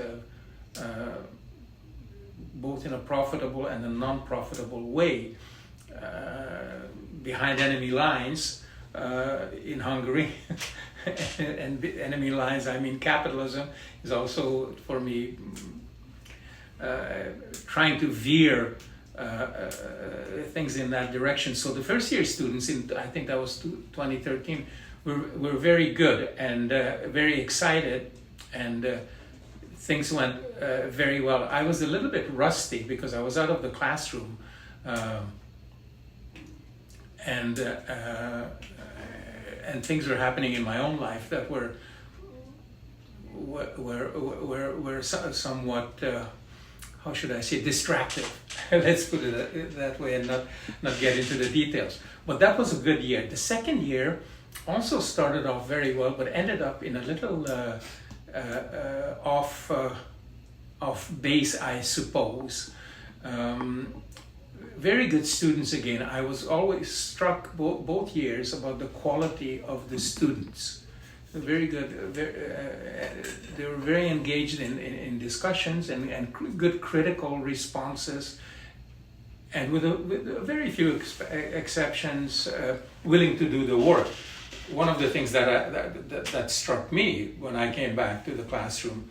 both in a profitable and a non-profitable way, behind enemy lines in Hungary. And enemy lines, I mean capitalism, is also for me trying to veer things in that direction. So the first year students, I think that was 2013, were very good and very excited, and things went very well. I was a little bit rusty because I was out of the classroom, and things were happening in my own life that were somewhat how should I say, distractive. Let's put it that way, and not get into the details. But that was a good year. The second year also started off very well, but ended up in a little off base, I suppose. Very good students again. I was always struck both years about the quality of the students. Very good. They were very engaged in discussions and good critical responses, and with very few exceptions, willing to do the work. One of the things that struck me when I came back to the classroom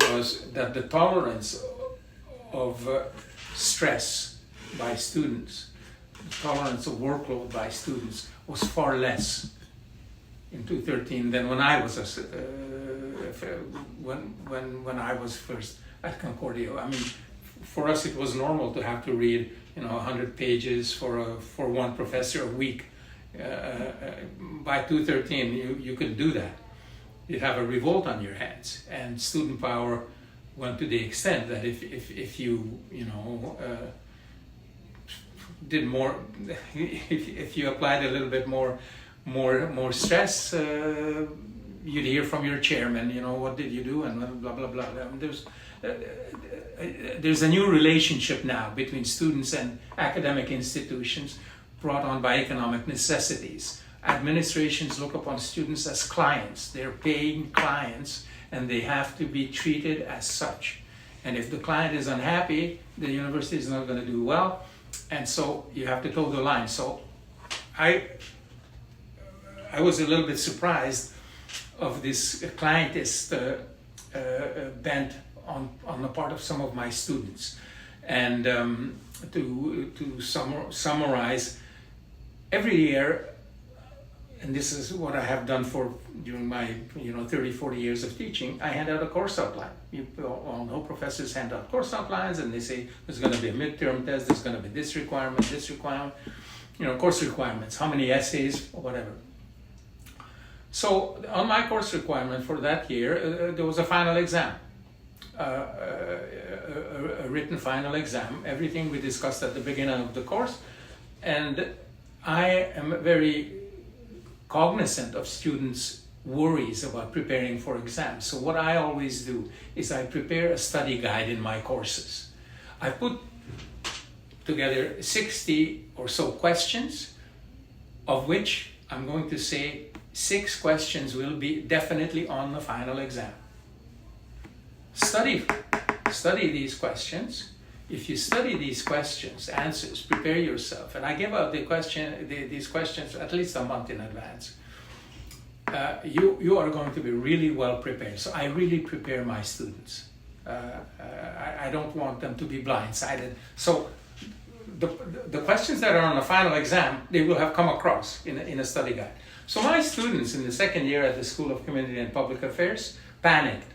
was that the tolerance of stress by students, the tolerance of workload by students, was far less in 2013 than when I was when I was first at Concordia. I mean, for us it was normal to have to read 100 pages for one professor a week. By 2013 you could do that. You'd have a revolt on your hands, and student power went to the extent that if you did more, if you applied a little bit more stress, you'd hear from your chairman, what did you do, and blah blah blah. There's a new relationship now between students and academic institutions, brought on by economic necessities. Administrations look upon students as clients. They're paying clients, and they have to be treated as such. And if the client is unhappy, the university is not going to do well, and so you have to toe the line. So I was a little bit surprised of this clientist bent on the part of some of my students. And to summarize, every year, and this is what I have done during my 30-40 years of teaching, I hand out a course outline. You all know professors hand out course outlines, and they say there's going to be a midterm test, there's going to be this requirement, course requirements, how many essays, or whatever. So on my course requirement for that year, there was a final exam, a written final exam, everything we discussed at the beginning of the course. And I am very cognizant of students' worries about preparing for exams. So what I always do is I prepare a study guide in my courses. I put together 60 or so questions, of which I'm going to say 6 questions will be definitely on the final exam. Study these questions. If you study these questions, answers, prepare yourself, and I give out these questions at least a month in advance, you are going to be really well prepared. So I really prepare my students. I don't want them to be blindsided. So the questions that are on the final exam, they will have come across in a study guide. So my students in the second year at the School of Community and Public Affairs panicked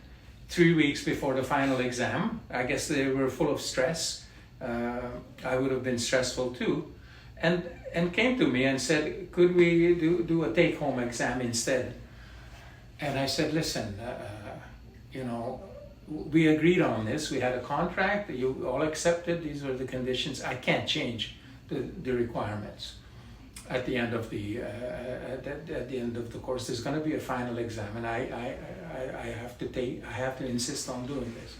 3 weeks before the final exam. I guess they were full of stress. I would have been stressful too. And came to me and said, could we do a take-home exam instead? And I said, listen, we agreed on this. We had a contract. You all accepted. These were the conditions. I can't change the requirements. At the end of the course, there's going to be a final exam, and I have to insist on doing this.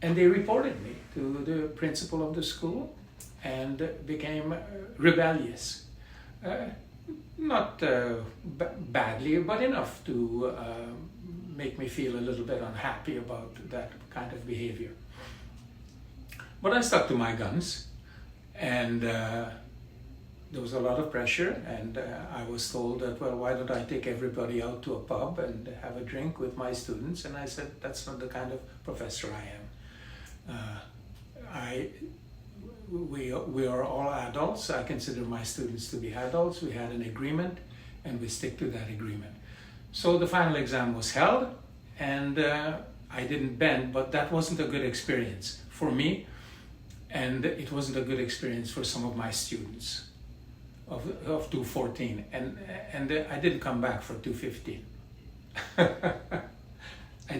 And they reported me to the principal of the school, and became rebellious. Not badly, but enough to make me feel a little bit unhappy about that kind of behavior. But I stuck to my guns, and there was a lot of pressure, and I was told that, well, why don't I take everybody out to a pub and have a drink with my students? And I said, that's not the kind of professor I am. We are all adults. I consider my students to be adults. We had an agreement, and we stick to that agreement. So the final exam was held, and I didn't bend, but that wasn't a good experience for me, and it wasn't a good experience for some of my students of 214, and I didn't come back for 215. I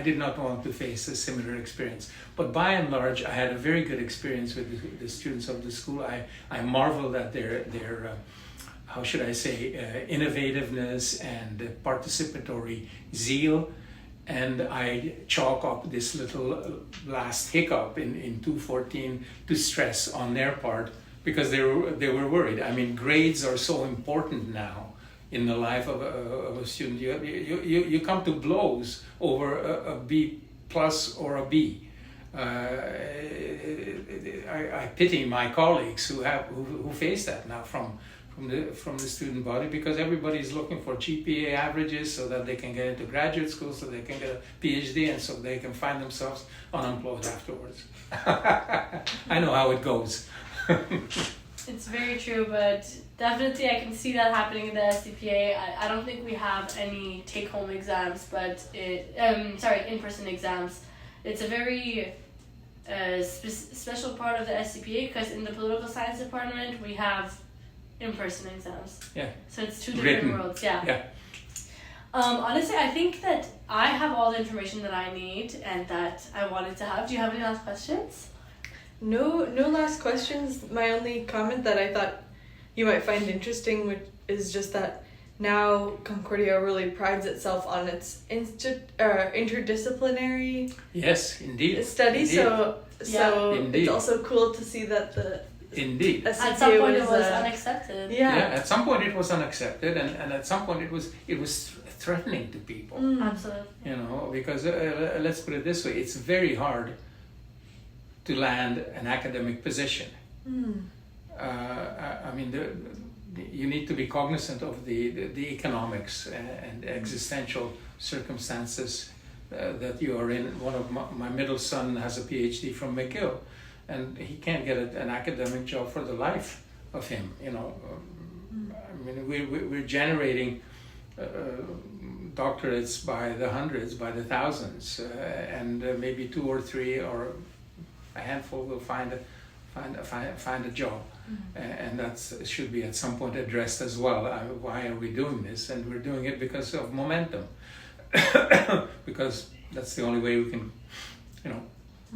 did not want to face a similar experience, but by and large, I had a very good experience with the students of the school. I marveled at their how should I say, innovativeness and participatory zeal, and I chalk up this little last hiccup in 214 to stress on their part, because they were worried. I mean, grades are so important now in the life of a student. You come to blows over a B plus or a B. I pity my colleagues who face that now from the student body, because everybody is looking for GPA averages so that they can get into graduate school, so they can get a PhD, and so they can find themselves unemployed afterwards. I know how it goes. It's very true, but definitely I can see that happening in the SCPA. I don't think we have any take-home exams, but in-person exams. It's a very special part of the SCPA, because in the political science department we have in-person exams. Yeah. So it's two different worlds. Yeah. Honestly, I think that I have all the information that I need and that I wanted to have. Do you have any last questions? No last questions. My only comment that I thought you might find interesting is just that now Concordia really prides itself on its interdisciplinary study. So Indeed. It's also cool to see that the Indeed. SCPA at some point it was unaccepted. Yeah. At some point it was unaccepted, and at some point it was threatening to people. Absolutely. Because let's put it this way: it's very hard to land an academic position. You need to be cognizant of the economics and existential circumstances that you are in. One of my middle son has a PhD from McGill, and he can't get an academic job for the life of him. We're generating doctorates by the hundreds, by the thousands, and maybe 2 or 3 or a handful will find a job, and that should be at some point addressed as well. Why are we doing this? And we're doing it because of momentum, because that's the only way we can,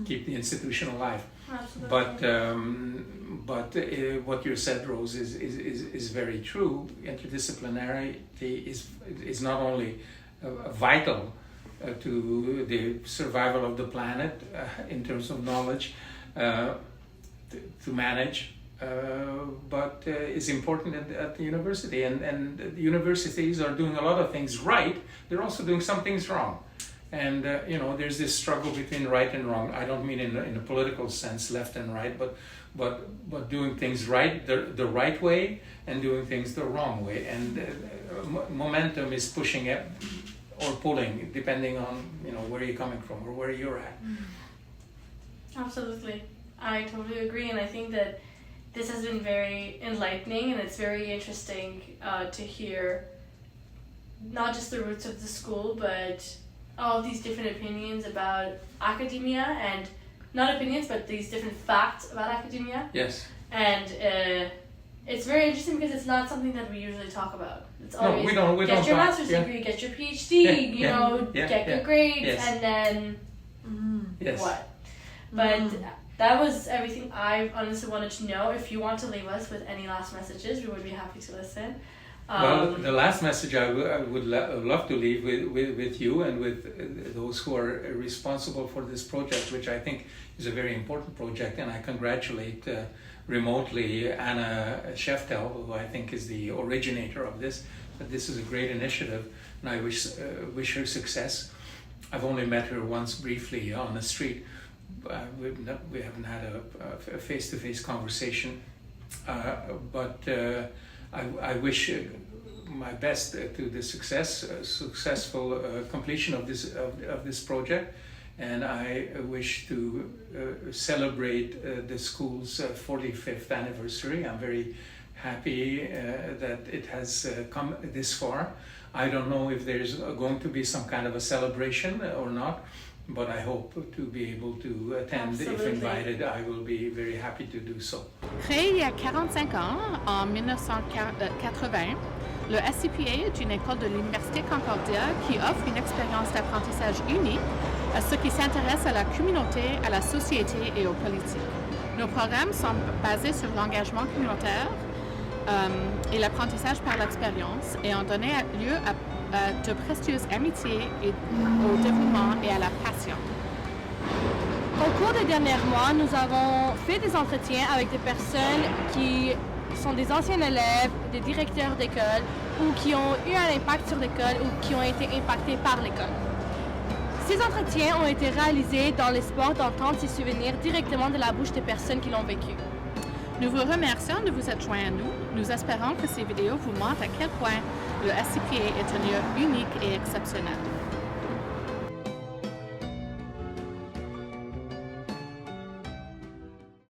keep the institution alive. Absolutely. But what you said, Rose, is very true. Interdisciplinarity is not only vital to the survival of the planet in terms of knowledge to manage. But is important at the university, and the universities are doing a lot of things right. They're also doing some things wrong, and there's this struggle between right and wrong. I don't mean in a political sense, left and right, but doing things right the right way and doing things the wrong way. And momentum is pushing it or pulling, depending on where you're coming from or where you're at. Absolutely, I totally agree, and I think that this has been very enlightening, and it's very interesting to hear not just the roots of the school, but all of these different opinions about academia, and not opinions, but these different facts about academia. Yes. And it's very interesting because it's not something that we usually talk about. It's always we don't get your talk. master's degree, get your PhD, get good grades, and then Yes. what? But that was everything I honestly wanted to know. If you want to leave us with any last messages, we would be happy to listen. Well, the last message I would love to leave with you and with those who are responsible for this project, which I think is a very important project, and I congratulate remotely Anna Scheftel, who I think is the originator of this. But this is a great initiative, and I wish her success. I've only met her once briefly on the street. We haven't had a face-to-face conversation, but I wish my best to the successful completion of this project, and I wish to celebrate the school's 45th anniversary. I'm very happy that it has come this far. I don't know if there's going to be some kind of a celebration or not, but I hope to be able to attend. Absolutely. If invited. I will be very happy to do so. Créé il y a 45 ans, en 1980, le SCPA est une école de l'université Concordia qui offre une expérience d'apprentissage unique à ceux qui s'intéressent à la communauté, à la société et aux politiques. Nos programmes sont basés sur l'engagement communautaire et l'apprentissage par l'expérience et ont donné lieu à de précieuses amitiés et au dévouement et à la passion. Au cours des derniers mois, nous avons fait des entretiens avec des personnes qui sont des anciens élèves, des directeurs d'école ou qui ont eu un impact sur l'école ou qui ont été impactés par l'école. Ces entretiens ont été réalisés dans l'espoir d'entendre ces souvenirs directement de la bouche des personnes qui l'ont vécu. Nous vous remercions de vous être joints à nous. Nous espérons que ces vidéos vous montrent à quel point le SCPA est un lieu unique et exceptionnel.